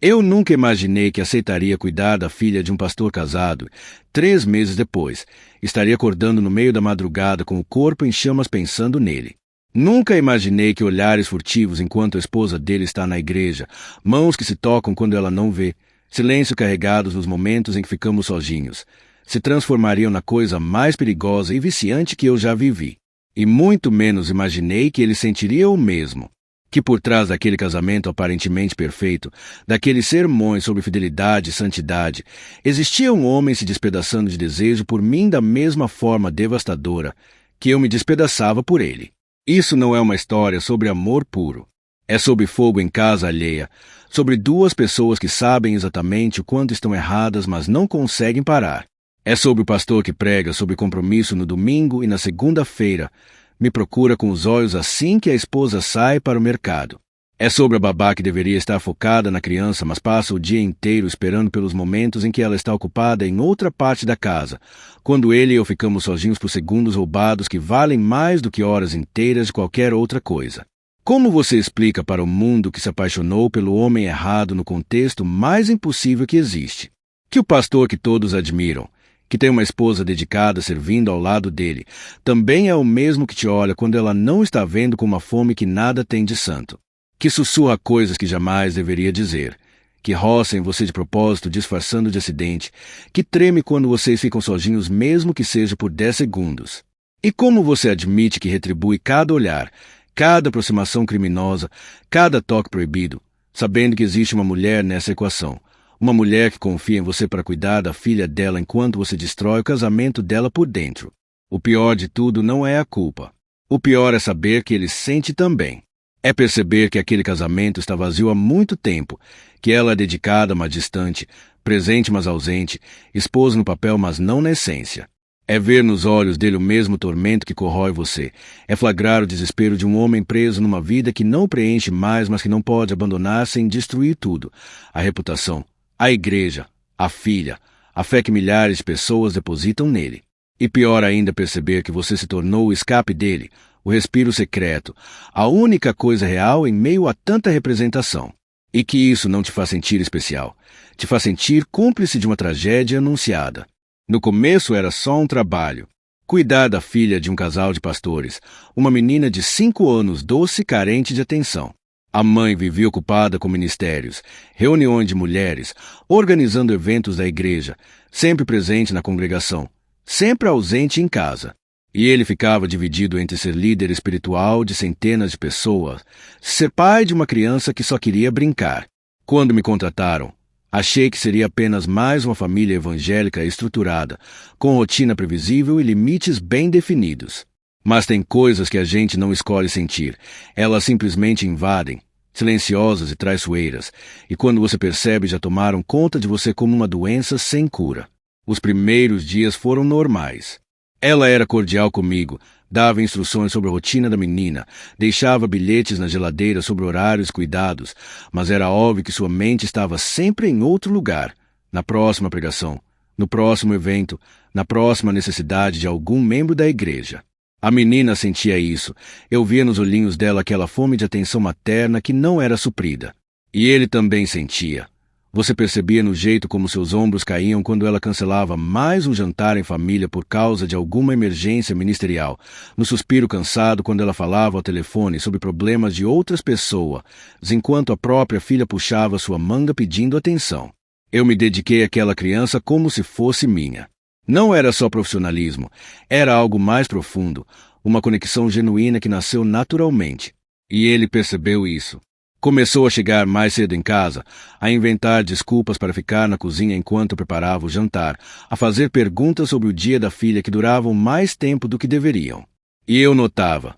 Eu nunca imaginei que aceitaria cuidar da filha de um pastor casado. 3 meses depois, estaria acordando no meio da madrugada com o corpo em chamas pensando nele. Nunca imaginei que olhares furtivos enquanto a esposa dele está na igreja, mãos que se tocam quando ela não vê, silêncio carregados nos momentos em que ficamos sozinhos, se transformariam na coisa mais perigosa e viciante que eu já vivi. E muito menos imaginei que ele sentiria o mesmo. Que por trás daquele casamento aparentemente perfeito, daqueles sermões sobre fidelidade e santidade, existia um homem se despedaçando de desejo por mim da mesma forma devastadora que eu me despedaçava por ele. Isso não é uma história sobre amor puro. É sobre fogo em casa alheia, sobre duas pessoas que sabem exatamente o quanto estão erradas, mas não conseguem parar. É sobre o pastor que prega sobre compromisso no domingo e na segunda-feira me procura com os olhos assim que a esposa sai para o mercado. É sobre a babá que deveria estar focada na criança, mas passa o dia inteiro esperando pelos momentos em que ela está ocupada em outra parte da casa, quando ele e eu ficamos sozinhos por segundos roubados que valem mais do que horas inteiras de qualquer outra coisa. Como você explica para o mundo que se apaixonou pelo homem errado no contexto mais impossível que existe? Que o pastor que todos admiram, que tem uma esposa dedicada servindo ao lado dele, também é o mesmo que te olha quando ela não está vendo com uma fome que nada tem de santo. Que sussurra coisas que jamais deveria dizer. Que roça em você de propósito disfarçando de acidente. Que treme quando vocês ficam sozinhos mesmo que seja por 10 segundos. E como você admite que retribui cada olhar, cada aproximação criminosa, cada toque proibido, sabendo que existe uma mulher nessa equação. Uma mulher que confia em você para cuidar da filha dela enquanto você destrói o casamento dela por dentro. O pior de tudo não é a culpa. O pior é saber que ele sente também. É perceber que aquele casamento está vazio há muito tempo, que ela é dedicada, mas distante, presente, mas ausente, esposa no papel, mas não na essência. É ver nos olhos dele o mesmo tormento que corrói você. É flagrar o desespero de um homem preso numa vida que não preenche mais, mas que não pode abandonar sem destruir tudo. A reputação, a igreja, a filha, a fé que milhares de pessoas depositam nele. E pior ainda perceber que você se tornou o escape dele, o respiro secreto, a única coisa real em meio a tanta representação. E que isso não te faz sentir especial, te faz sentir cúmplice de uma tragédia anunciada. No começo era só um trabalho. Cuidar da filha de um casal de pastores, uma menina de 5 anos doce e carente de atenção. A mãe vivia ocupada com ministérios, reuniões de mulheres, organizando eventos da igreja, sempre presente na congregação, sempre ausente em casa. E ele ficava dividido entre ser líder espiritual de centenas de pessoas, ser pai de uma criança que só queria brincar. Quando me contrataram, achei que seria apenas mais uma família evangélica estruturada, com rotina previsível e limites bem definidos. Mas tem coisas que a gente não escolhe sentir. Elas simplesmente invadem, silenciosas e traiçoeiras, e quando você percebe já tomaram conta de você como uma doença sem cura. Os primeiros dias foram normais. Ela era cordial comigo, dava instruções sobre a rotina da menina, deixava bilhetes na geladeira sobre horários e cuidados, mas era óbvio que sua mente estava sempre em outro lugar, na próxima pregação, no próximo evento, na próxima necessidade de algum membro da igreja. A menina sentia isso. Eu via nos olhinhos dela aquela fome de atenção materna que não era suprida. E ele também sentia. Você percebia no jeito como seus ombros caíam quando ela cancelava mais um jantar em família por causa de alguma emergência ministerial, no suspiro cansado quando ela falava ao telefone sobre problemas de outras pessoas, enquanto a própria filha puxava sua manga pedindo atenção. Eu me dediquei àquela criança como se fosse minha. Não era só profissionalismo, era algo mais profundo, uma conexão genuína que nasceu naturalmente. E ele percebeu isso. Começou a chegar mais cedo em casa, a inventar desculpas para ficar na cozinha enquanto preparava o jantar, a fazer perguntas sobre o dia da filha que duravam mais tempo do que deveriam. E eu notava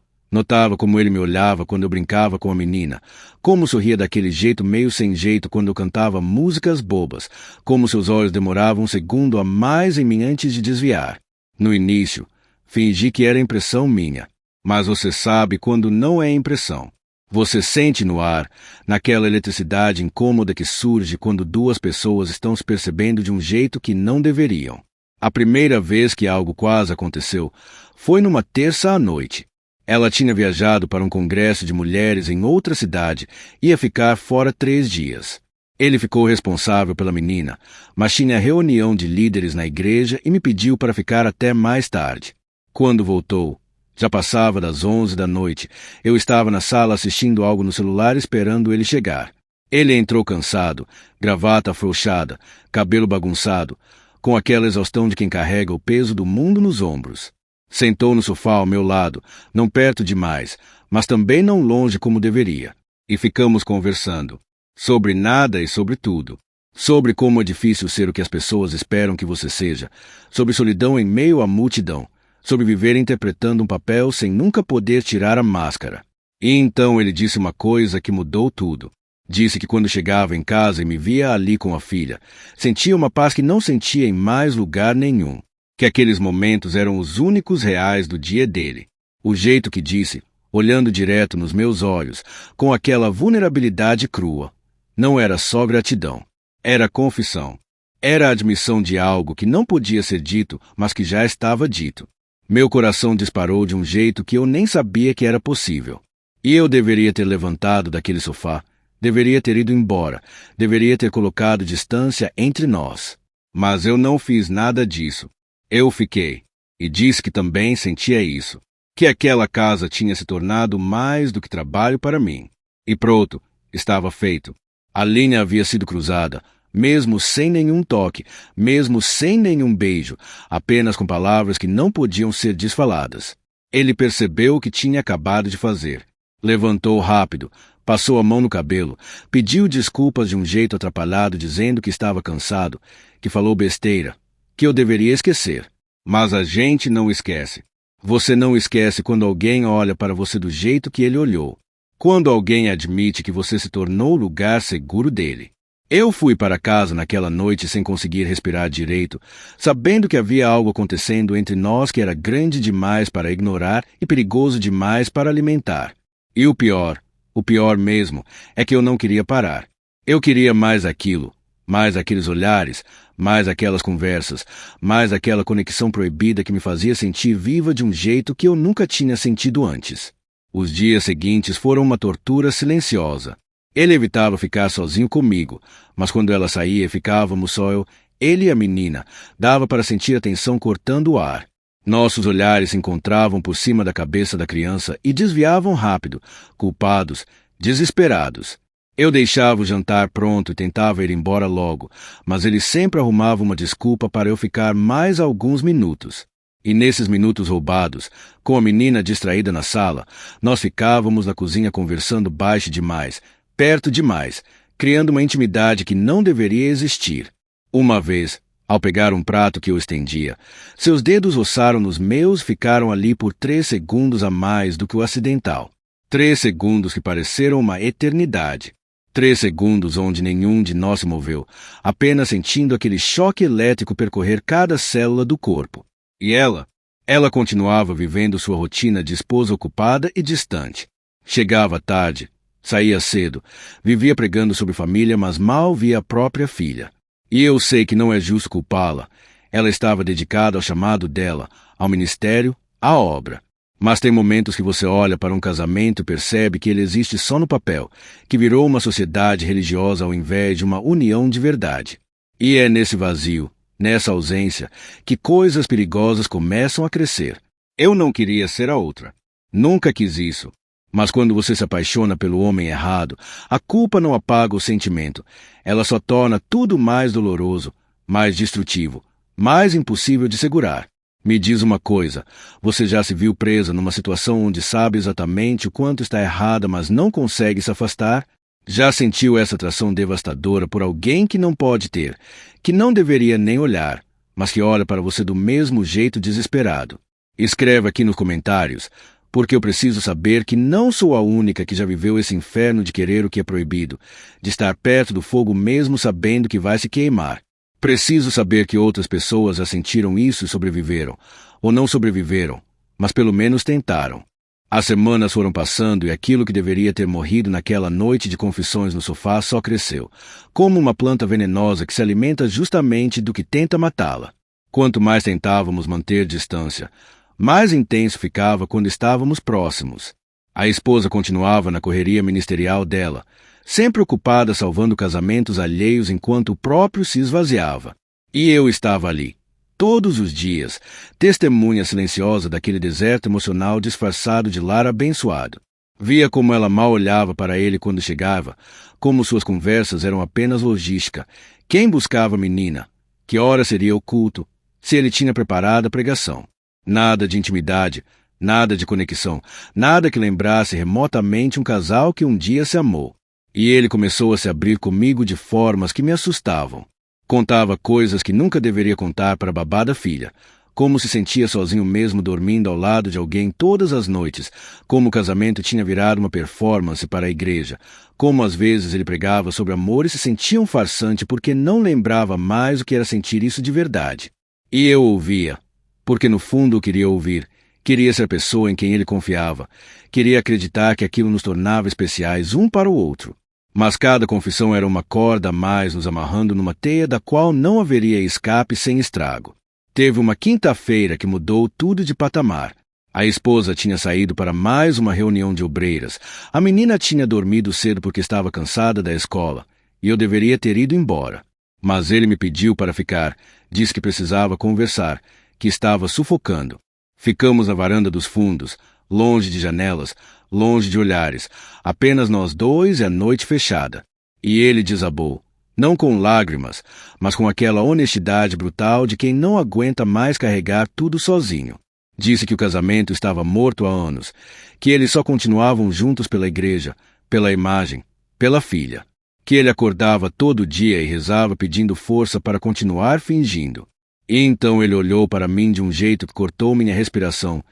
como ele me olhava quando eu brincava com a menina, como sorria daquele jeito meio sem jeito quando eu cantava músicas bobas, como seus olhos demoravam um segundo a mais em mim antes de desviar. No início, fingi que era impressão minha, mas você sabe quando não é impressão. Você sente no ar, naquela eletricidade incômoda que surge quando duas pessoas estão se percebendo de um jeito que não deveriam. A primeira vez que algo quase aconteceu foi numa terça à noite. Ela tinha viajado para um congresso de mulheres em outra cidade e ia ficar fora 3 dias. Ele ficou responsável pela menina, mas tinha reunião de líderes na igreja e me pediu para ficar até mais tarde. Quando voltou, já passava das 11 da noite. Eu estava na sala assistindo algo no celular esperando ele chegar. Ele entrou cansado, gravata afrouxada, cabelo bagunçado, com aquela exaustão de quem carrega o peso do mundo nos ombros. Sentou no sofá ao meu lado, não perto demais, mas também não longe como deveria, e ficamos conversando. Sobre nada e sobre tudo. Sobre como é difícil ser o que as pessoas esperam que você seja. Sobre solidão em meio à multidão. Sobre viver interpretando um papel sem nunca poder tirar a máscara. E então ele disse uma coisa que mudou tudo. Disse que quando chegava em casa e me via ali com a filha, sentia uma paz que não sentia em mais lugar nenhum. Que aqueles momentos eram os únicos reais do dia dele. O jeito que disse, olhando direto nos meus olhos, com aquela vulnerabilidade crua. Não era só gratidão. Era confissão. Era a admissão de algo que não podia ser dito, mas que já estava dito. Meu coração disparou de um jeito que eu nem sabia que era possível. E eu deveria ter levantado daquele sofá. Deveria ter ido embora. Deveria ter colocado distância entre nós. Mas eu não fiz nada disso. Eu fiquei. E disse que também sentia isso. Que aquela casa tinha se tornado mais do que trabalho para mim. E pronto, estava feito. A linha havia sido cruzada, mesmo sem nenhum toque, mesmo sem nenhum beijo, apenas com palavras que não podiam ser desfaladas. Ele percebeu o que tinha acabado de fazer. Levantou rápido, passou a mão no cabelo, pediu desculpas de um jeito atrapalhado, dizendo que estava cansado, que falou besteira, que eu deveria esquecer. Mas a gente não esquece. Você não esquece quando alguém olha para você do jeito que ele olhou. Quando alguém admite que você se tornou o lugar seguro dele. Eu fui para casa naquela noite sem conseguir respirar direito, sabendo que havia algo acontecendo entre nós que era grande demais para ignorar e perigoso demais para alimentar. E o pior mesmo, é que eu não queria parar. Eu queria mais aquilo, mais aqueles olhares, mais aquelas conversas, mais aquela conexão proibida que me fazia sentir viva de um jeito que eu nunca tinha sentido antes. Os dias seguintes foram uma tortura silenciosa. Ele evitava ficar sozinho comigo, mas quando ela saía e ficávamos só ele e a menina, dava para sentir a tensão cortando o ar. Nossos olhares se encontravam por cima da cabeça da criança e desviavam rápido, culpados, desesperados. Eu deixava o jantar pronto e tentava ir embora logo, mas ele sempre arrumava uma desculpa para eu ficar mais alguns minutos. E nesses minutos roubados, com a menina distraída na sala, nós ficávamos na cozinha conversando baixo demais, perto demais, criando uma intimidade que não deveria existir. Uma vez, ao pegar um prato que eu estendia, seus dedos roçaram nos meus e ficaram ali por 3 segundos a mais do que o acidental. 3 segundos que pareceram uma eternidade. 3 segundos onde nenhum de nós se moveu, apenas sentindo aquele choque elétrico percorrer cada célula do corpo. E ela continuava vivendo sua rotina de esposa ocupada e distante. Chegava tarde, saía cedo, vivia pregando sobre família, mas mal via a própria filha. E eu sei que não é justo culpá-la. Ela estava dedicada ao chamado dela, ao ministério, à obra. Mas tem momentos que você olha para um casamento e percebe que ele existe só no papel, que virou uma sociedade religiosa ao invés de uma união de verdade. E é nesse vazio, nessa ausência, que coisas perigosas começam a crescer. Eu não queria ser a outra. Nunca quis isso. Mas quando você se apaixona pelo homem errado, a culpa não apaga o sentimento. Ela só torna tudo mais doloroso, mais destrutivo, mais impossível de segurar. Me diz uma coisa, você já se viu presa numa situação onde sabe exatamente o quanto está errada, mas não consegue se afastar? Já sentiu essa atração devastadora por alguém que não pode ter, que não deveria nem olhar, mas que olha para você do mesmo jeito desesperado? Escreve aqui nos comentários, porque eu preciso saber que não sou a única que já viveu esse inferno de querer o que é proibido, de estar perto do fogo mesmo sabendo que vai se queimar. Preciso saber que outras pessoas já sentiram isso e sobreviveram, ou não sobreviveram, mas pelo menos tentaram. As semanas foram passando e aquilo que deveria ter morrido naquela noite de confissões no sofá só cresceu, como uma planta venenosa que se alimenta justamente do que tenta matá-la. Quanto mais tentávamos manter distância, mais intenso ficava quando estávamos próximos. A esposa continuava na correria ministerial dela, sempre ocupada salvando casamentos alheios enquanto o próprio se esvaziava. E eu estava ali, todos os dias, testemunha silenciosa daquele deserto emocional disfarçado de lar abençoado. Via como ela mal olhava para ele quando chegava, como suas conversas eram apenas logística. Quem buscava a menina? Que hora seria o culto? Se ele tinha preparado a pregação. Nada de intimidade, nada de conexão, nada que lembrasse remotamente um casal que um dia se amou. E ele começou a se abrir comigo de formas que me assustavam. Contava coisas que nunca deveria contar para a babá da filha. Como se sentia sozinho mesmo dormindo ao lado de alguém todas as noites, como o casamento tinha virado uma performance para a igreja, como às vezes ele pregava sobre amor e se sentia um farsante porque não lembrava mais o que era sentir isso de verdade. E eu ouvia, porque no fundo eu queria ouvir, queria ser a pessoa em quem ele confiava, queria acreditar que aquilo nos tornava especiais um para o outro. Mas cada confissão era uma corda a mais nos amarrando numa teia da qual não haveria escape sem estrago. Teve uma quinta-feira que mudou tudo de patamar. A esposa tinha saído para mais uma reunião de obreiras. A menina tinha dormido cedo porque estava cansada da escola, e eu deveria ter ido embora. Mas ele me pediu para ficar, disse que precisava conversar, que estava sufocando. Ficamos na varanda dos fundos, longe de janelas, longe de olhares, apenas nós dois e a noite fechada. E ele desabou. Não com lágrimas, mas com aquela honestidade brutal de quem não aguenta mais carregar tudo sozinho. Disse que o casamento estava morto há anos, que eles só continuavam juntos pela igreja, pela imagem, pela filha. Que ele acordava todo dia e rezava pedindo força para continuar fingindo. E então ele olhou para mim de um jeito que cortou minha respiração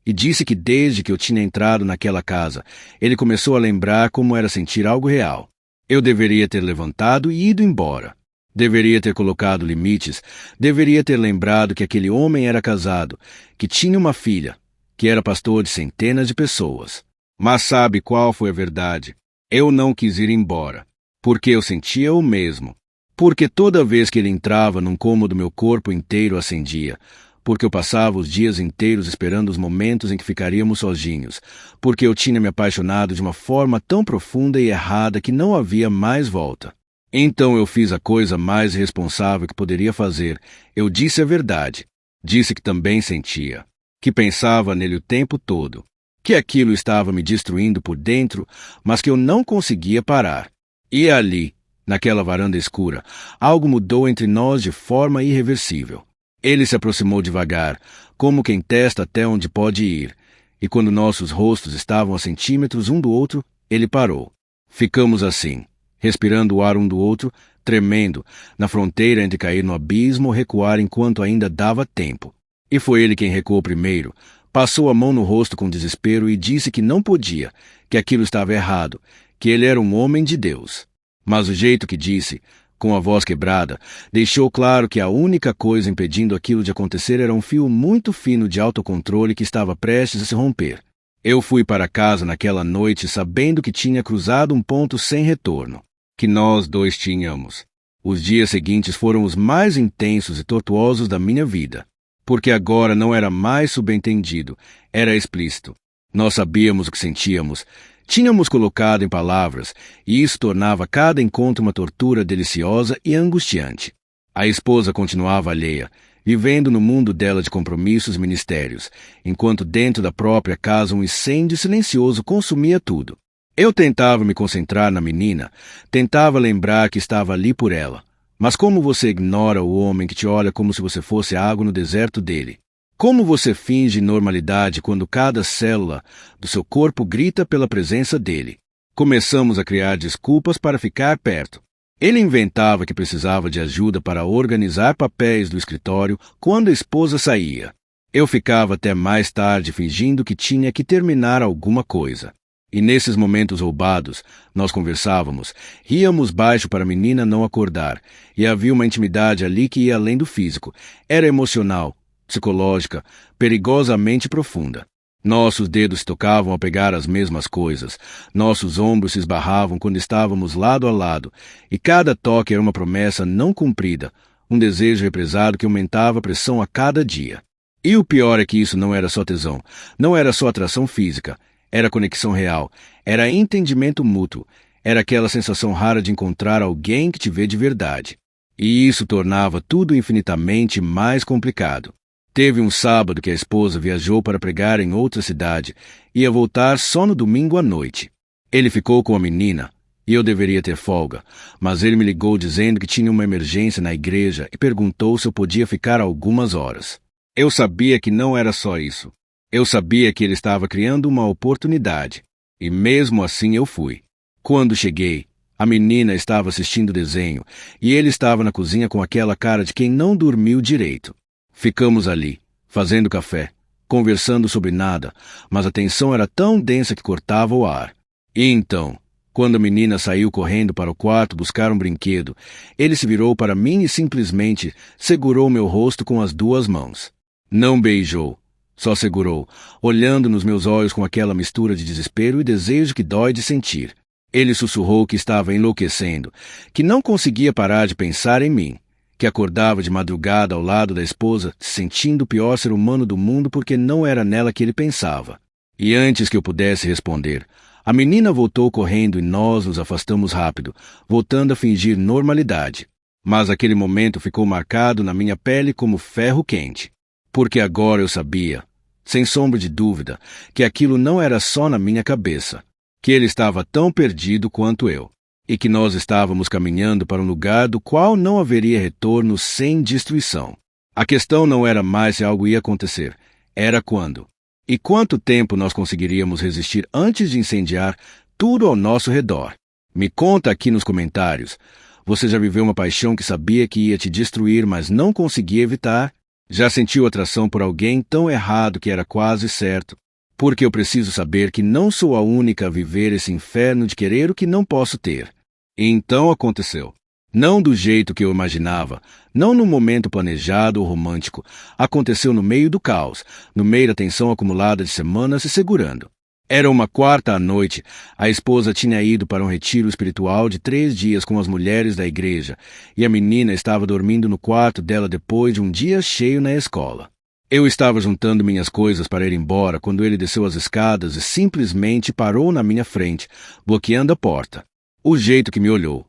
e disse que desde que eu tinha entrado naquela casa, ele começou a lembrar como era sentir algo real. Eu deveria ter levantado e ido embora. Deveria ter colocado limites. Deveria ter lembrado que aquele homem era casado, que tinha uma filha, que era pastor de centenas de pessoas. Mas sabe qual foi a verdade? Eu não quis ir embora, porque eu sentia o mesmo. Porque toda vez que ele entrava num cômodo meu corpo inteiro acendia. Porque eu passava os dias inteiros esperando os momentos em que ficaríamos sozinhos, porque eu tinha me apaixonado de uma forma tão profunda e errada que não havia mais volta. Então eu fiz a coisa mais irresponsável que poderia fazer. Eu disse a verdade. Disse que também sentia, que pensava nele o tempo todo, que aquilo estava me destruindo por dentro, mas que eu não conseguia parar. E ali, naquela varanda escura, algo mudou entre nós de forma irreversível. Ele se aproximou devagar, como quem testa até onde pode ir, e quando nossos rostos estavam a centímetros um do outro, ele parou. Ficamos assim, respirando o ar um do outro, tremendo, na fronteira entre cair no abismo ou recuar enquanto ainda dava tempo. E foi ele quem recuou primeiro, passou a mão no rosto com desespero e disse que não podia, que aquilo estava errado, que ele era um homem de Deus. Mas o jeito que disse, com a voz quebrada, deixou claro que a única coisa impedindo aquilo de acontecer era um fio muito fino de autocontrole que estava prestes a se romper. Eu fui para casa naquela noite sabendo que tinha cruzado um ponto sem retorno, que nós dois tínhamos. Os dias seguintes foram os mais intensos e tortuosos da minha vida, porque agora não era mais subentendido, era explícito. Nós sabíamos o que sentíamos, tínhamos colocado em palavras, e isso tornava cada encontro uma tortura deliciosa e angustiante. A esposa continuava alheia, vivendo no mundo dela de compromissos e ministérios, enquanto dentro da própria casa um incêndio silencioso consumia tudo. Eu tentava me concentrar na menina, tentava lembrar que estava ali por ela. Mas como você ignora o homem que te olha como se você fosse água no deserto dele? Como você finge normalidade quando cada célula do seu corpo grita pela presença dele? Começamos a criar desculpas para ficar perto. Ele inventava que precisava de ajuda para organizar papéis do escritório quando a esposa saía. Eu ficava até mais tarde fingindo que tinha que terminar alguma coisa. E nesses momentos roubados, nós conversávamos, ríamos baixo para a menina não acordar, e havia uma intimidade ali que ia além do físico. Era emocional, psicológica, perigosamente profunda. Nossos dedos se tocavam ao pegar as mesmas coisas, nossos ombros se esbarravam quando estávamos lado a lado, e cada toque era uma promessa não cumprida, um desejo represado que aumentava a pressão a cada dia. E o pior é que isso não era só tesão, não era só atração física, era conexão real, era entendimento mútuo, Era aquela sensação rara de encontrar alguém que te vê de verdade. E isso tornava tudo infinitamente mais complicado. Teve um sábado que a esposa viajou para pregar em outra cidade e ia voltar só no domingo à noite. Ele ficou com a menina e eu deveria ter folga, mas ele me ligou dizendo que tinha uma emergência na igreja e perguntou se eu podia ficar algumas horas. Eu sabia que não era só isso. Eu sabia que ele estava criando uma oportunidade, e mesmo assim eu fui. Quando cheguei, a menina estava assistindo desenho e ele estava na cozinha com aquela cara de quem não dormiu direito. Ficamos ali, fazendo café, conversando sobre nada, mas a tensão era tão densa que cortava o ar. E então, quando a menina saiu correndo para o quarto buscar um brinquedo, ele se virou para mim e simplesmente segurou meu rosto com as duas mãos. Não beijou, só segurou, olhando nos meus olhos com aquela mistura de desespero e desejo que dói de sentir. Ele sussurrou que estava enlouquecendo, que não conseguia parar de pensar em mim, que acordava de madrugada ao lado da esposa, se sentindo o pior ser humano do mundo porque não era nela que ele pensava. E antes que eu pudesse responder, a menina voltou correndo e nós nos afastamos rápido, voltando a fingir normalidade. Mas aquele momento ficou marcado na minha pele como ferro quente. Porque agora eu sabia, sem sombra de dúvida, que aquilo não era só na minha cabeça, que ele estava tão perdido quanto eu, e que nós estávamos caminhando para um lugar do qual não haveria retorno sem destruição. A questão não era mais se algo ia acontecer, era quando. E quanto tempo nós conseguiríamos resistir antes de incendiar tudo ao nosso redor? Me conta aqui nos comentários. Você já viveu uma paixão que sabia que ia te destruir, mas não conseguia evitar? Já sentiu atração por alguém tão errado que era quase certo? Porque eu preciso saber que não sou a única a viver esse inferno de querer o que não posso ter. E então aconteceu. Não do jeito que eu imaginava, não no momento planejado ou romântico. Aconteceu no meio do caos, no meio da tensão acumulada de semanas se segurando. Era uma quarta à noite. A esposa tinha ido para um retiro espiritual de 3 dias com as mulheres da igreja, e a menina estava dormindo no quarto dela depois de um dia cheio na escola. Eu estava juntando minhas coisas para ir embora quando ele desceu as escadas e simplesmente parou na minha frente, bloqueando a porta. O jeito que me olhou.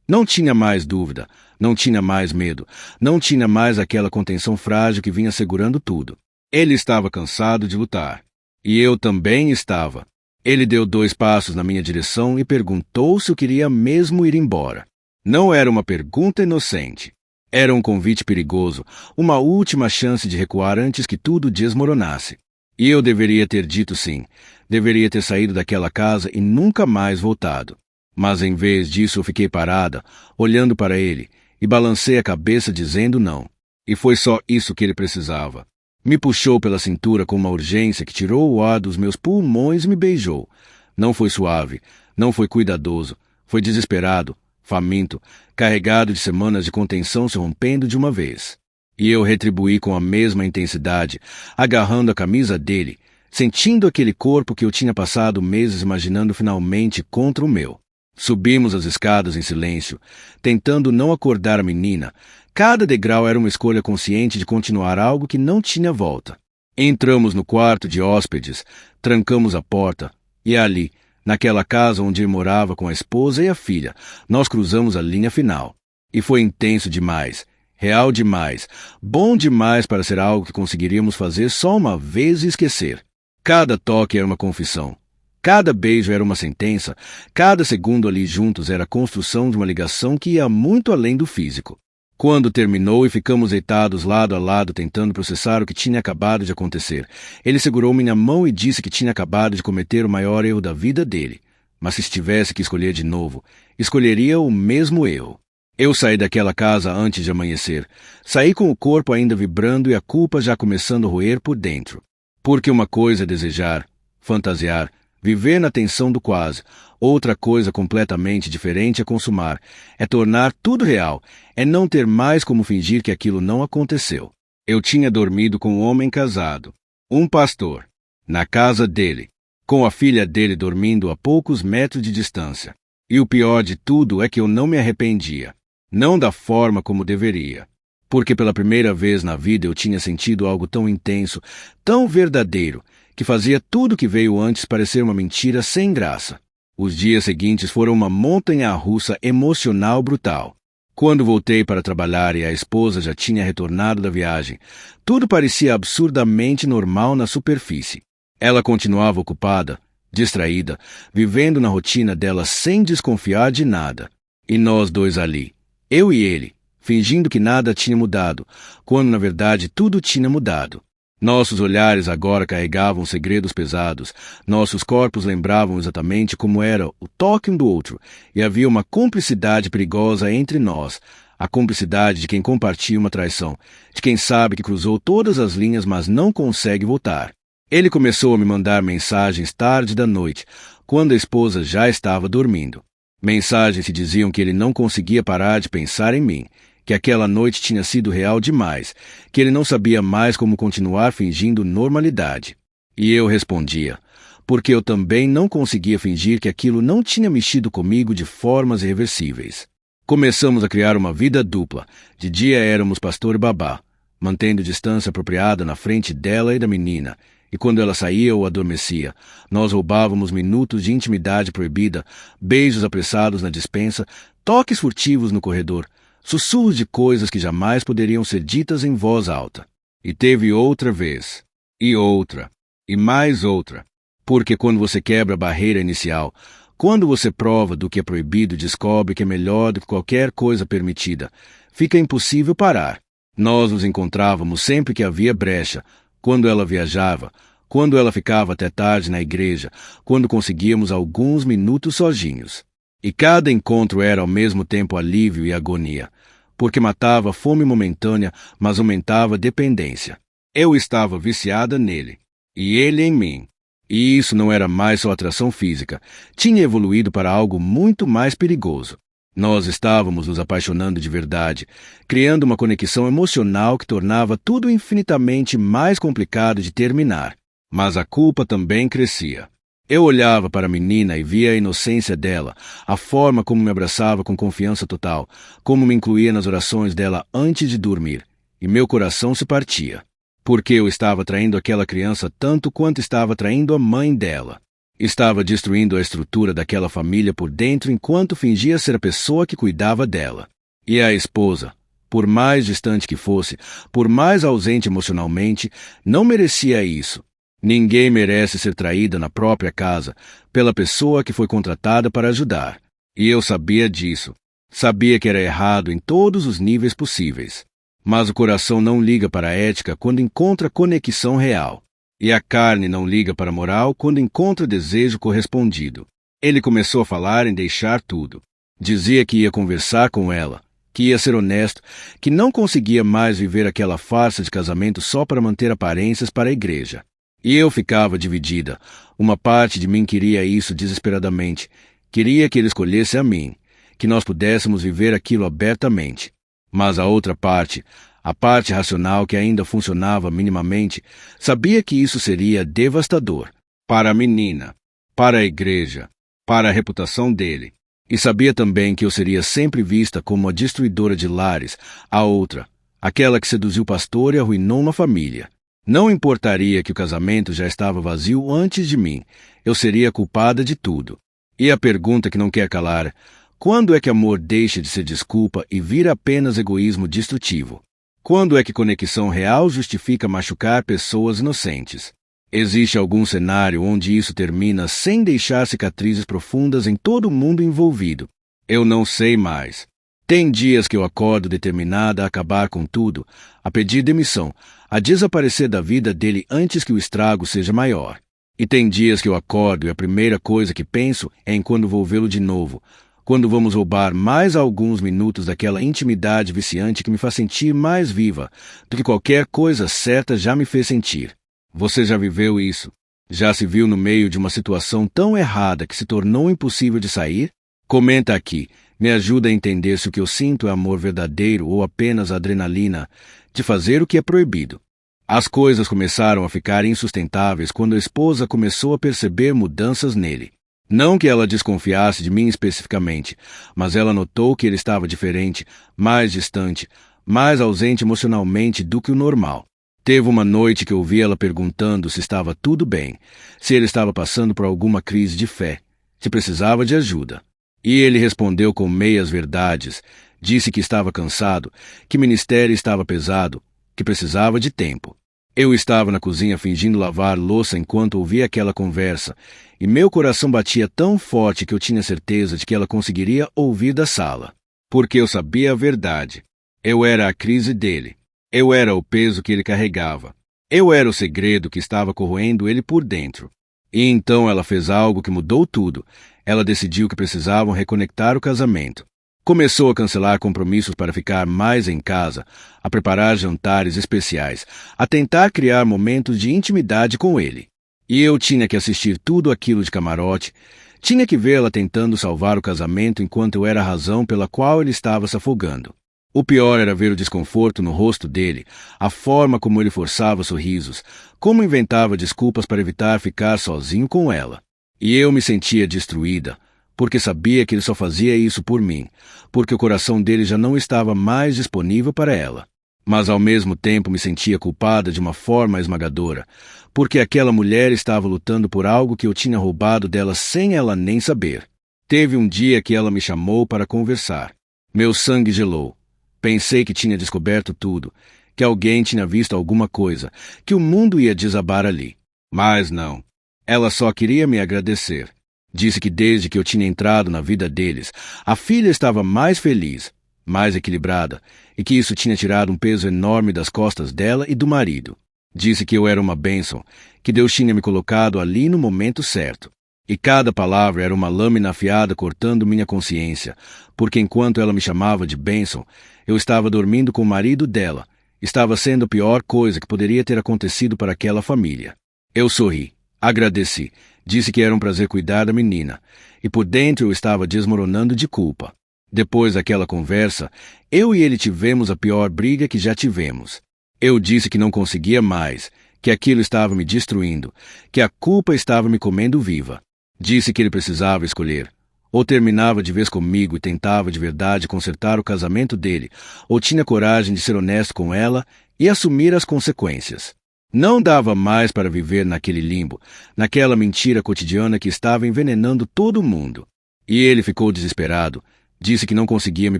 Não tinha mais dúvida, não tinha mais medo, não tinha mais aquela contenção frágil que vinha segurando tudo. Ele estava cansado de lutar. E eu também estava. Ele deu 2 passos na minha direção e perguntou se eu queria mesmo ir embora. Não era uma pergunta inocente. Era um convite perigoso, uma última chance de recuar antes que tudo desmoronasse. E eu deveria ter dito sim. Deveria ter saído daquela casa e nunca mais voltado. Mas em vez disso eu fiquei parada, olhando para ele, e balancei a cabeça dizendo não. E foi só isso que ele precisava. Me puxou pela cintura com uma urgência que tirou o ar dos meus pulmões e me beijou. Não foi suave, não foi cuidadoso, foi desesperado, faminto, carregado de semanas de contenção se rompendo de uma vez. E eu retribuí com a mesma intensidade, agarrando a camisa dele, sentindo aquele corpo que eu tinha passado meses imaginando finalmente contra o meu. Subimos as escadas em silêncio, tentando não acordar a menina. Cada degrau era uma escolha consciente de continuar algo que não tinha volta. Entramos no quarto de hóspedes, trancamos a porta, e ali, naquela casa onde ele morava com a esposa e a filha, nós cruzamos a linha final. E foi intenso demais, real demais, bom demais para ser algo que conseguiríamos fazer só uma vez e esquecer. Cada toque era uma confissão. Cada beijo era uma sentença, cada segundo ali juntos era a construção de uma ligação que ia muito além do físico. Quando terminou e ficamos deitados lado a lado tentando processar o que tinha acabado de acontecer, ele segurou minha mão e disse que tinha acabado de cometer o maior erro da vida dele, mas se tivesse que escolher de novo, escolheria o mesmo erro. Eu saí daquela casa antes de amanhecer. Saí com o corpo ainda vibrando e a culpa já começando a roer por dentro. Porque uma coisa é desejar, fantasiar, viver na tensão do quase. Outra coisa completamente diferente é consumar, é tornar tudo real, é não ter mais como fingir que aquilo não aconteceu. Eu tinha dormido com um homem casado, um pastor, na casa dele, com a filha dele dormindo a poucos metros de distância. E o pior de tudo é que eu não me arrependia, não da forma como deveria. Porque pela primeira vez na vida eu tinha sentido algo tão intenso, tão verdadeiro, que fazia tudo que veio antes parecer uma mentira sem graça. Os dias seguintes foram uma montanha-russa emocional brutal. Quando voltei para trabalhar e a esposa já tinha retornado da viagem, tudo parecia absurdamente normal na superfície. Ela continuava ocupada, distraída, vivendo na rotina dela sem desconfiar de nada. E nós dois ali, eu e ele, fingindo que nada tinha mudado, quando na verdade tudo tinha mudado. Nossos olhares agora carregavam segredos pesados, nossos corpos lembravam exatamente como era o toque um do outro, e havia uma cumplicidade perigosa entre nós, a cumplicidade de quem compartilha uma traição, de quem sabe que cruzou todas as linhas mas não consegue voltar. Ele começou a me mandar mensagens tarde da noite, quando a esposa já estava dormindo. Mensagens que diziam que ele não conseguia parar de pensar em mim, que aquela noite tinha sido real demais, que ele não sabia mais como continuar fingindo normalidade. E eu respondia, porque eu também não conseguia fingir que aquilo não tinha mexido comigo de formas irreversíveis. Começamos a criar uma vida dupla. De dia éramos pastor e babá, mantendo distância apropriada na frente dela e da menina, e quando ela saía ou adormecia, nós roubávamos minutos de intimidade proibida, beijos apressados na despensa, toques furtivos no corredor, sussurros de coisas que jamais poderiam ser ditas em voz alta. E teve outra vez, e outra, e mais outra. Porque quando você quebra a barreira inicial, quando você prova do que é proibido e descobre que é melhor do que qualquer coisa permitida, fica impossível parar. Nós nos encontrávamos sempre que havia brecha, quando ela viajava, quando ela ficava até tarde na igreja, quando conseguíamos alguns minutos sozinhos. E cada encontro era ao mesmo tempo alívio e agonia, porque matava a fome momentânea, mas aumentava a dependência. Eu estava viciada nele, e ele em mim. E isso não era mais só atração física, tinha evoluído para algo muito mais perigoso. Nós estávamos nos apaixonando de verdade, criando uma conexão emocional que tornava tudo infinitamente mais complicado de terminar. Mas a culpa também crescia. Eu olhava para a menina e via a inocência dela, a forma como me abraçava com confiança total, como me incluía nas orações dela antes de dormir, e meu coração se partia. Porque eu estava traindo aquela criança tanto quanto estava traindo a mãe dela. Estava destruindo a estrutura daquela família por dentro enquanto fingia ser a pessoa que cuidava dela. E a esposa, por mais distante que fosse, por mais ausente emocionalmente, não merecia isso. Ninguém merece ser traída na própria casa pela pessoa que foi contratada para ajudar. E eu sabia disso. Sabia que era errado em todos os níveis possíveis. Mas o coração não liga para a ética quando encontra conexão real. E a carne não liga para a moral quando encontra desejo correspondido. Ele começou a falar em deixar tudo. Dizia que ia conversar com ela, que ia ser honesto, que não conseguia mais viver aquela farsa de casamento só para manter aparências para a igreja. E eu ficava dividida. Uma parte de mim queria isso desesperadamente. Queria que ele escolhesse a mim, que nós pudéssemos viver aquilo abertamente. Mas a outra parte, a parte racional que ainda funcionava minimamente, sabia que isso seria devastador para a menina, para a igreja, para a reputação dele. E sabia também que eu seria sempre vista como a destruidora de lares, a outra, aquela que seduziu o pastor e arruinou uma família. Não importaria que o casamento já estava vazio antes de mim, eu seria culpada de tudo. E a pergunta que não quer calar, quando é que amor deixa de ser desculpa e vira apenas egoísmo destrutivo? Quando é que conexão real justifica machucar pessoas inocentes? Existe algum cenário onde isso termina sem deixar cicatrizes profundas em todo mundo envolvido? Eu não sei mais. Tem dias que eu acordo determinada a acabar com tudo, a pedir demissão, a desaparecer da vida dele antes que o estrago seja maior. E tem dias que eu acordo e a primeira coisa que penso é em quando vou vê-lo de novo, quando vamos roubar mais alguns minutos daquela intimidade viciante que me faz sentir mais viva do que qualquer coisa certa já me fez sentir. Você já viveu isso? Já se viu no meio de uma situação tão errada que se tornou impossível de sair? Comenta aqui. Me ajuda a entender se o que eu sinto é amor verdadeiro ou apenas adrenalina de fazer o que é proibido. As coisas começaram a ficar insustentáveis quando a esposa começou a perceber mudanças nele. Não que ela desconfiasse de mim especificamente, mas ela notou que ele estava diferente, mais distante, mais ausente emocionalmente do que o normal. Teve uma noite que ouvi ela perguntando se estava tudo bem, se ele estava passando por alguma crise de fé. se precisava de ajuda. E ele respondeu com meias verdades. Disse que estava cansado, que o ministério estava pesado, que precisava de tempo. Eu estava na cozinha fingindo lavar louça enquanto ouvia aquela conversa, e meu coração batia tão forte que eu tinha certeza de que ela conseguiria ouvir da sala. Porque eu sabia a verdade. Eu era a crise dele. Eu era o peso que ele carregava. Eu era o segredo que estava corroendo ele por dentro. E então ela fez algo que mudou tudo. Ela decidiu que precisavam reconectar o casamento. Começou a cancelar compromissos para ficar mais em casa, a preparar jantares especiais, a tentar criar momentos de intimidade com ele. E eu tinha que assistir tudo aquilo de camarote, tinha que vê-la tentando salvar o casamento enquanto eu era a razão pela qual ele estava se afogando. O pior era ver o desconforto no rosto dele, a forma como ele forçava sorrisos, como inventava desculpas para evitar ficar sozinho com ela. E eu me sentia destruída, porque sabia que ele só fazia isso por mim, porque o coração dele já não estava mais disponível para ela. Mas ao mesmo tempo me sentia culpada de uma forma esmagadora, porque aquela mulher estava lutando por algo que eu tinha roubado dela sem ela nem saber. Teve um dia que ela me chamou para conversar. Meu sangue gelou. Pensei que tinha descoberto tudo, que alguém tinha visto alguma coisa, que o mundo ia desabar ali. Mas não. Ela só queria me agradecer. Disse que desde que eu tinha entrado na vida deles, a filha estava mais feliz, mais equilibrada, e que isso tinha tirado um peso enorme das costas dela e do marido. Disse que eu era uma bênção, que Deus tinha me colocado ali no momento certo. E cada palavra era uma lâmina afiada cortando minha consciência, porque enquanto ela me chamava de bênção, eu estava dormindo com o marido dela. Estava sendo a pior coisa que poderia ter acontecido para aquela família. Eu sorri, agradeci, disse que era um prazer cuidar da menina, e por dentro eu estava desmoronando de culpa. Depois daquela conversa, eu e ele tivemos a pior briga que já tivemos. Eu disse que não conseguia mais, que aquilo estava me destruindo, que a culpa estava me comendo viva. Disse que ele precisava escolher. Ou terminava de vez comigo e tentava de verdade consertar o casamento dele, ou tinha coragem de ser honesto com ela e assumir as consequências. Não dava mais para viver naquele limbo, naquela mentira cotidiana que estava envenenando todo mundo. E ele ficou desesperado. Disse que não conseguia me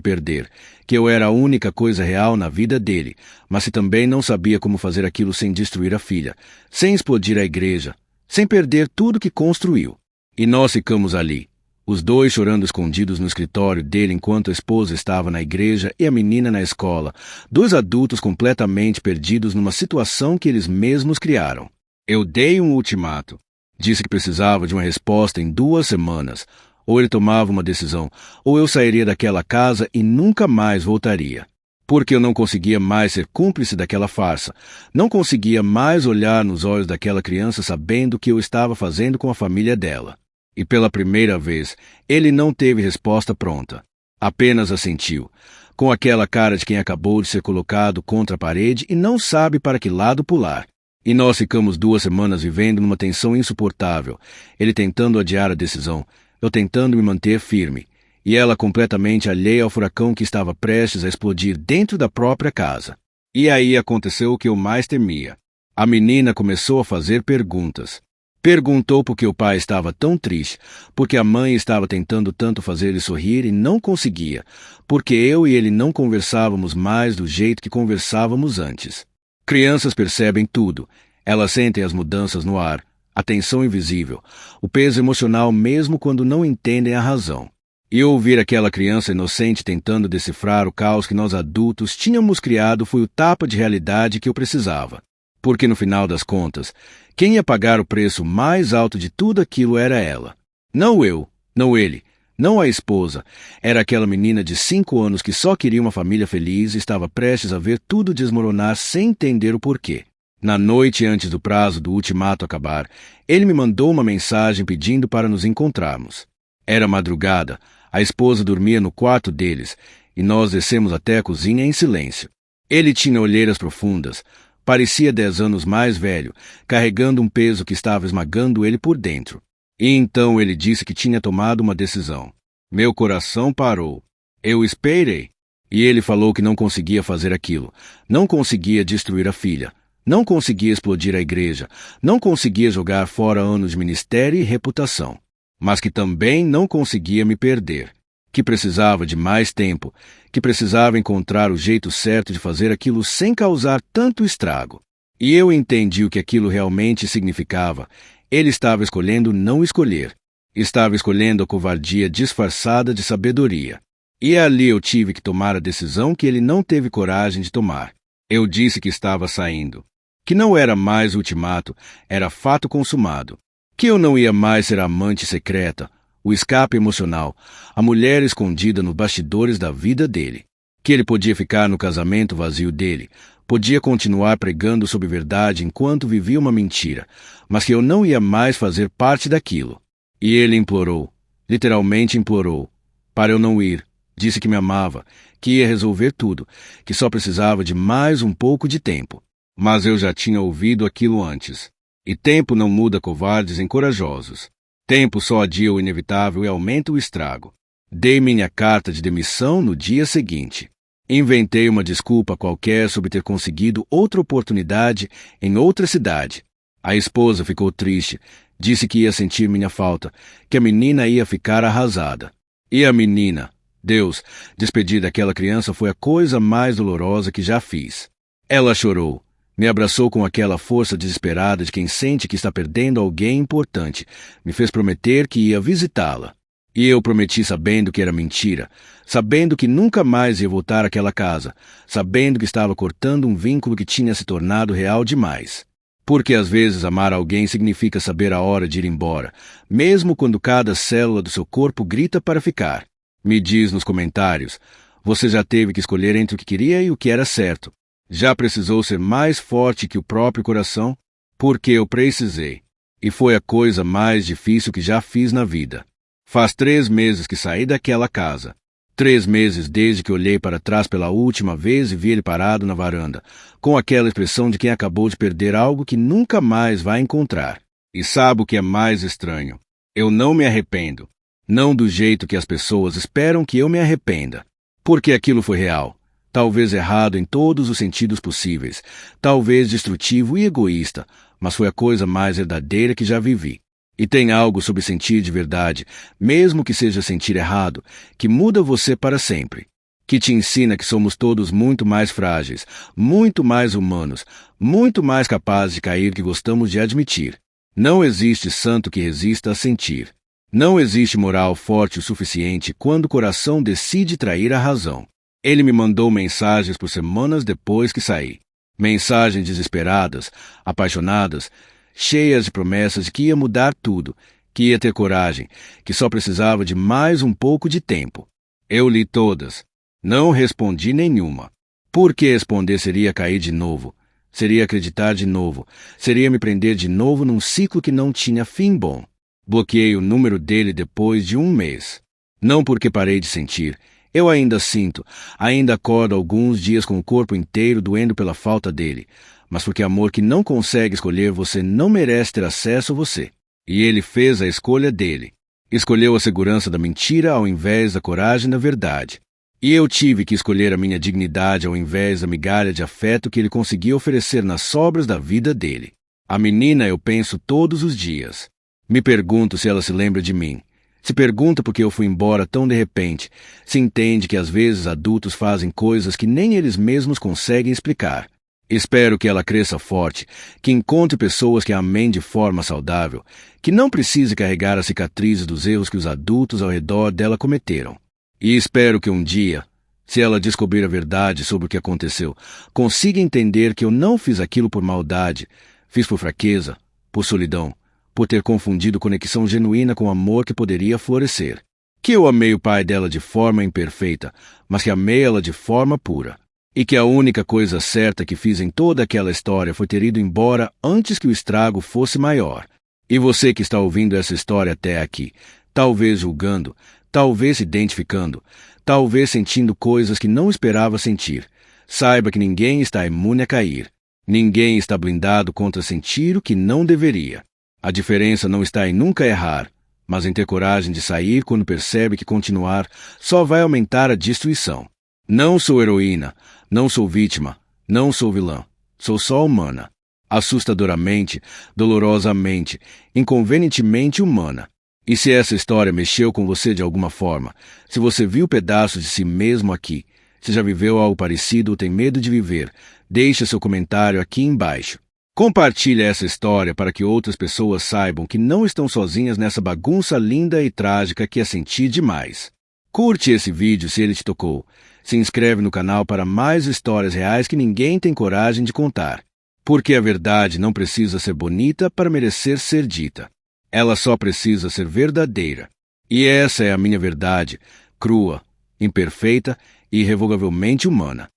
perder, que eu era a única coisa real na vida dele, mas que também não sabia como fazer aquilo sem destruir a filha, sem explodir a igreja, sem perder tudo que construiu. E nós ficamos ali, os dois chorando escondidos no escritório dele enquanto a esposa estava na igreja e a menina na escola, dois adultos completamente perdidos numa situação que eles mesmos criaram. Eu dei um ultimato. Disse que precisava de uma resposta em 2 semanas. Ou ele tomava uma decisão, ou eu sairia daquela casa e nunca mais voltaria. Porque eu não conseguia mais ser cúmplice daquela farsa. Não conseguia mais olhar nos olhos daquela criança sabendo o que eu estava fazendo com a família dela. E pela primeira vez, ele não teve resposta pronta. Apenas assentiu, com aquela cara de quem acabou de ser colocado contra a parede e não sabe para que lado pular. E nós ficamos 2 semanas vivendo numa tensão insuportável, ele tentando adiar a decisão, eu tentando me manter firme, e ela completamente alheia ao furacão que estava prestes a explodir dentro da própria casa. E aí aconteceu o que eu mais temia. A menina começou a fazer perguntas. Perguntou por que o pai estava tão triste, porque a mãe estava tentando tanto fazer ele sorrir e não conseguia, porque eu e ele não conversávamos mais do jeito que conversávamos antes. Crianças percebem tudo, elas sentem as mudanças no ar, a tensão invisível, o peso emocional mesmo quando não entendem a razão. E ouvir aquela criança inocente tentando decifrar o caos que nós adultos tínhamos criado foi o tapa de realidade que eu precisava. Porque no final das contas, quem ia pagar o preço mais alto de tudo aquilo era ela. Não eu, não ele, não a esposa. Era aquela menina de 5 anos que só queria uma família feliz e estava prestes a ver tudo desmoronar sem entender o porquê. Na noite antes do prazo do ultimato acabar, ele me mandou uma mensagem pedindo para nos encontrarmos. Era madrugada, a esposa dormia no quarto deles, e nós descemos até a cozinha em silêncio. Ele tinha olheiras profundas, parecia 10 anos mais velho, carregando um peso que estava esmagando ele por dentro. E então ele disse que tinha tomado uma decisão. Meu coração parou. Eu esperei. E ele falou que não conseguia fazer aquilo, não conseguia destruir a filha, não conseguia explodir a igreja, não conseguia jogar fora anos de ministério e reputação. mas que também não conseguia me perder, que precisava de mais tempo, que precisava encontrar o jeito certo de fazer aquilo sem causar tanto estrago. E eu entendi o que aquilo realmente significava. Ele estava escolhendo não escolher. Estava escolhendo a covardia disfarçada de sabedoria. E ali eu tive que tomar a decisão que ele não teve coragem de tomar. Eu disse que estava saindo. Que não era mais ultimato, era fato consumado. Que eu não ia mais ser a amante secreta, o escape emocional, a mulher escondida nos bastidores da vida dele. Que ele podia ficar no casamento vazio dele, podia continuar pregando sobre verdade enquanto vivia uma mentira, mas que eu não ia mais fazer parte daquilo. E ele implorou, literalmente implorou, para eu não ir. Disse que me amava, que ia resolver tudo, que só precisava de mais um pouco de tempo. Mas eu já tinha ouvido aquilo antes. E tempo não muda covardes em corajosos. Tempo só adia o inevitável e aumenta o estrago. Dei minha carta de demissão no dia seguinte. Inventei uma desculpa qualquer sobre ter conseguido outra oportunidade em outra cidade. A esposa ficou triste, disse que ia sentir minha falta, que a menina ia ficar arrasada. E a menina, Deus, despedir daquela criança foi a coisa mais dolorosa que já fiz. Ela chorou, me abraçou com aquela força desesperada de quem sente que está perdendo alguém importante, me fez prometer que ia visitá-la. E eu prometi sabendo que era mentira, sabendo que nunca mais ia voltar àquela casa, sabendo que estava cortando um vínculo que tinha se tornado real demais. Porque às vezes amar alguém significa saber a hora de ir embora, mesmo quando cada célula do seu corpo grita para ficar. Me diz nos comentários, você já teve que escolher entre o que queria e o que era certo. Já precisou ser mais forte que o próprio coração? Porque eu precisei. E foi a coisa mais difícil que já fiz na vida. Faz 3 meses que saí daquela casa. 3 meses desde que olhei para trás pela última vez e vi ele parado na varanda, com aquela expressão de quem acabou de perder algo que nunca mais vai encontrar. E sabe o que é mais estranho? Eu não me arrependo. Não do jeito que as pessoas esperam que eu me arrependa. Porque aquilo foi real. Talvez errado em todos os sentidos possíveis. Talvez destrutivo e egoísta. Mas foi a coisa mais verdadeira que já vivi. E tem algo sobre sentir de verdade, mesmo que seja sentir errado, que muda você para sempre. Que te ensina que somos todos muito mais frágeis, muito mais humanos, muito mais capazes de cair que gostamos de admitir. Não existe santo que resista a sentir. Não existe moral forte o suficiente quando o coração decide trair a razão. Ele me mandou mensagens por semanas depois que saí. Mensagens desesperadas, apaixonadas, cheias de promessas de que ia mudar tudo, que ia ter coragem, que só precisava de mais um pouco de tempo. Eu li todas. Não respondi nenhuma. Porque responder seria cair de novo, seria acreditar de novo, seria me prender de novo num ciclo que não tinha fim bom. Bloqueei o número dele depois de 1 mês. Não porque parei de sentir. Eu ainda sinto, ainda acordo alguns dias com o corpo inteiro doendo pela falta dele, mas porque amor que não consegue escolher você não merece ter acesso a você. E ele fez a escolha dele. Escolheu a segurança da mentira ao invés da coragem da verdade. E eu tive que escolher a minha dignidade ao invés da migalha de afeto que ele conseguia oferecer nas sobras da vida dele. A menina eu penso todos os dias. Me pergunto se ela se lembra de mim. Se pergunta por que eu fui embora tão de repente. Se entende que às vezes adultos fazem coisas que nem eles mesmos conseguem explicar. Espero que ela cresça forte, que encontre pessoas que a amem de forma saudável, que não precise carregar as cicatrizes dos erros que os adultos ao redor dela cometeram. E espero que um dia, se ela descobrir a verdade sobre o que aconteceu, consiga entender que eu não fiz aquilo por maldade, fiz por fraqueza, por solidão, por ter confundido conexão genuína com amor que poderia florescer. Que eu amei o pai dela de forma imperfeita, mas que amei ela de forma pura. E que a única coisa certa que fiz em toda aquela história foi ter ido embora antes que o estrago fosse maior. E você que está ouvindo essa história até aqui, talvez julgando, talvez se identificando, talvez sentindo coisas que não esperava sentir, saiba que ninguém está imune a cair. Ninguém está blindado contra sentir o que não deveria. A diferença não está em nunca errar, mas em ter coragem de sair quando percebe que continuar só vai aumentar a destruição. Não sou heroína, não sou vítima, não sou vilã, sou só humana. Assustadoramente, dolorosamente, inconvenientemente humana. E se essa história mexeu com você de alguma forma, se você viu pedaços de si mesmo aqui, se já viveu algo parecido ou tem medo de viver, deixe seu comentário aqui embaixo. Compartilhe essa história para que outras pessoas saibam que não estão sozinhas nessa bagunça linda e trágica que é sentir demais. Curte esse vídeo se ele te tocou. Se inscreve no canal para mais histórias reais que ninguém tem coragem de contar. Porque a verdade não precisa ser bonita para merecer ser dita. Ela só precisa ser verdadeira. E essa é a minha verdade, crua, imperfeita e irrevogavelmente humana.